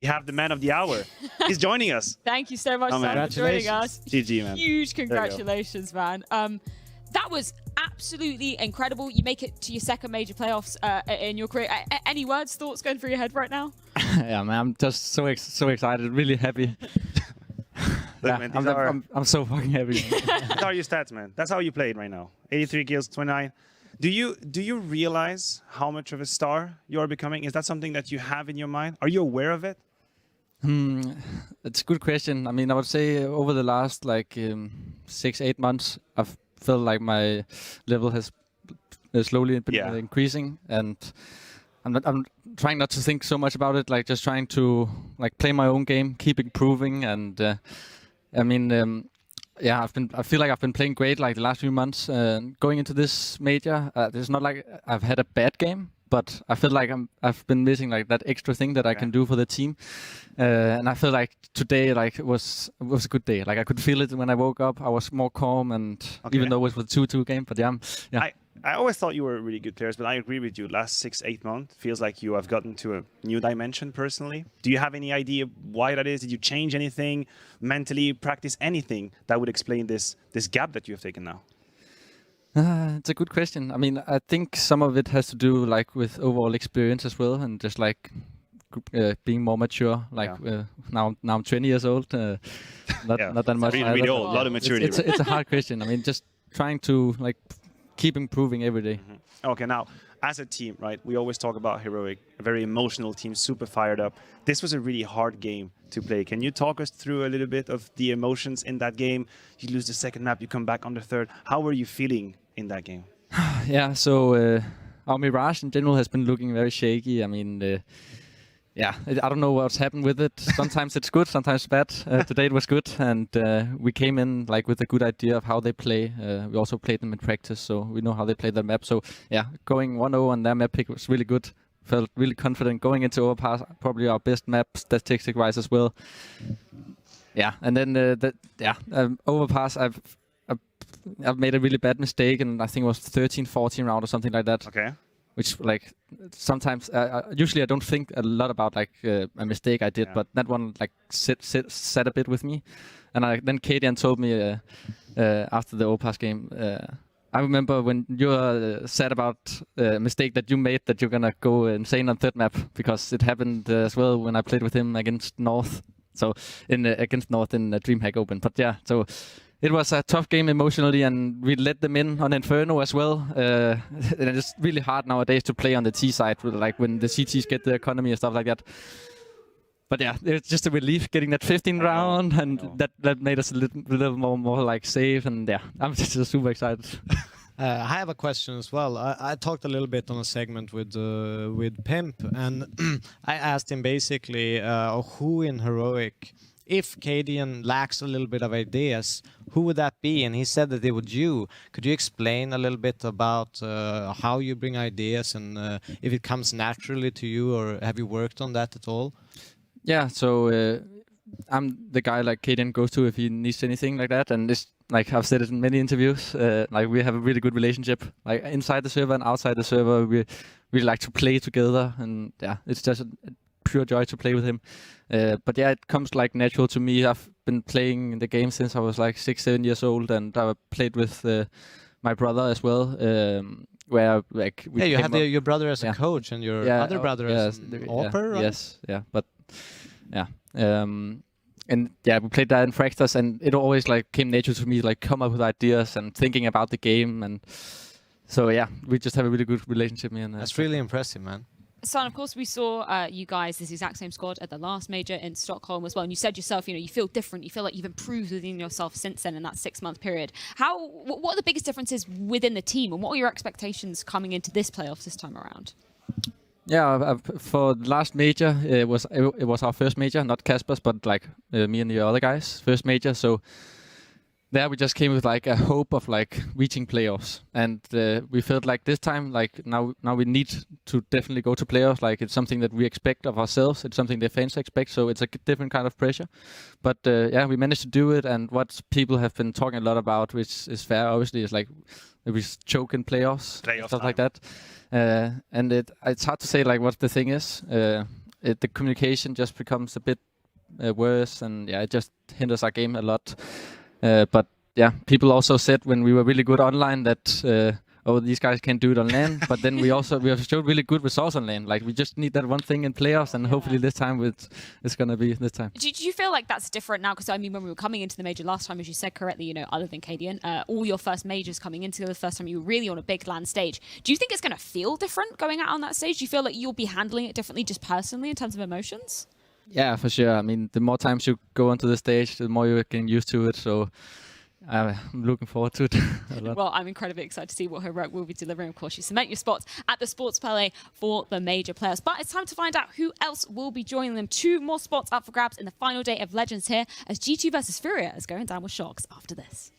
We have the man of the hour. He's joining us. Thank you so much, Sam, for joining us. GG, man. Huge congratulations, man. That was absolutely incredible. You make it to your second major playoffs in your career. Any words, thoughts going through your head right now? Yeah, man, I'm just so excited, really happy. Look, yeah, man, I'm so fucking happy. These are your stats, man. That's how you played right now. 83 kills, 29. Do you realize how much of a star you are becoming? Is that something that you have in your mind? Are you aware of it? It's a good question. I mean, I would say over the last like 6-8 months, I've felt like my level has slowly been increasing, and I'm trying not to think so much about it. Like just trying to like play my own game, keep improving, and I mean. Yeah, I feel like I've been playing great like the last few months. Going into this major, it's not like I've had a bad game, but I feel like I've been missing like that extra thing that I can do for the team. And I feel like today like it was a good day. Like I could feel it when I woke up. I was more calm, and even though it was a 2-2 game, but yeah. I always thought you were really good players, but I agree with you. Last 6-8 months feels like you have gotten to a new dimension personally. Do you have any idea why that is? Did you change anything mentally, practice anything that would explain this gap that you have taken now? It's a good question. I mean, I think some of it has to do like with overall experience as well, and just like being more mature. Like now I'm 20 years old. Not that much. Really old. A lot of maturity. It's a hard question. I mean, just trying to like keep improving every day. Okay, now as a team, right? We always talk about Heroic, a very emotional team, super fired up. This was a really hard game to play. Can you talk us through a little bit of the emotions in that game? You lose the second map, you come back on the third. How were you feeling in that game? Yeah, so our Mirage in general has been looking very shaky. I mean, yeah, I don't know what's happened with it. Sometimes it's good, sometimes bad. Today it was good, and we came in like with a good idea of how they play. We also played them in practice, so we know how they play their map. So yeah, going 1-0 on their map pick was really good. Felt really confident going into Overpass, probably our best map statistic-wise as well. Yeah, and then Overpass, I've made a really bad mistake, and I think it was 13-14 round or something like that. Okay. Which like sometimes usually I don't think a lot about like a mistake I did, but that one like sat a bit with me, and then cadiaN told me after the Overpass game. I remember when you said about a mistake that you made, that you're gonna go insane on third map, because it happened as well when I played with him against North. So against North in the DreamHack Open. But yeah, so it was a tough game emotionally, and we let them in on Inferno as well. And it's really hard nowadays to play on the T side, like when the CTs get the economy and stuff like that. But yeah, it's just a relief getting that 15 round, and that made us a little more like safe. And yeah, I'm just super excited. I have a question as well. I talked a little bit on a segment with Pimp, and I asked him basically who in Heroic, if cadiaN lacks a little bit of ideas, who would that be? And he said that it would you. Could you explain a little bit about how you bring ideas, and if it comes naturally to you, or have you worked on that at all? Yeah, so I'm the guy like cadiaN goes to if he needs anything like that, and it's like I've said it in many interviews. Like we have a really good relationship, like inside the server and outside the server. We really like to play together, and yeah, it's just a pure joy to play with him. But yeah, it comes like natural to me. I've been playing the game since I was like 6-7 years old, and I played with my brother as well. Where like you have your brother as a coach, and your other brother as an author, right? Yes, yeah, but yeah, and yeah, we played that in Fractors, and it always like came natural to me, like come up with ideas and thinking about the game, and so yeah, we just have a really good relationship. Me and that's really impressive, man. Son, of course, we saw you guys, this exact same squad at the last major in Stockholm as well. And you said yourself, you know, you feel different. You feel like you've improved within yourself since then in that 6-month period. What are the biggest differences within the team, and what are your expectations coming into this playoffs this time around? Yeah, for the last major, it was our first major, not Kasper's, but like me and the other guys' first major. So there we just came with like a hope of like reaching playoffs, and we felt like this time, like now we need to definitely go to playoffs. Like it's something that we expect of ourselves. It's something the fans expect. So it's a different kind of pressure. But yeah, we managed to do it. And what people have been talking a lot about, which is fair, obviously, is like we choke in playoffs stuff like that. And it's hard to say like what the thing is. the communication just becomes a bit worse, and yeah, it just hinders our game a lot. But yeah, people also said when we were really good online that oh, these guys can't do it on LAN. But then we have showed really good results on LAN. Like we just need that one thing in playoffs, and hopefully this time it's gonna be this time. Do you feel like that's different now? Because I mean, when we were coming into the major last time, as you said correctly, you know, other than cadiaN, all your first majors coming into the first time you were really on a big LAN stage. Do you think it's gonna feel different going out on that stage? Do you feel like you'll be handling it differently, just personally in terms of emotions? Yeah, for sure. I mean, the more times you go onto the stage, the more you're getting used to it. So I'm looking forward to it a lot. Well, I'm incredibly excited to see what Heroic will be delivering. Of course, you cement your spots at the Sports Palais for the major players. But it's time to find out who else will be joining them. 2 more spots up for grabs in the final day of Legends here, as G2 versus Furia is going down with Shocks after this.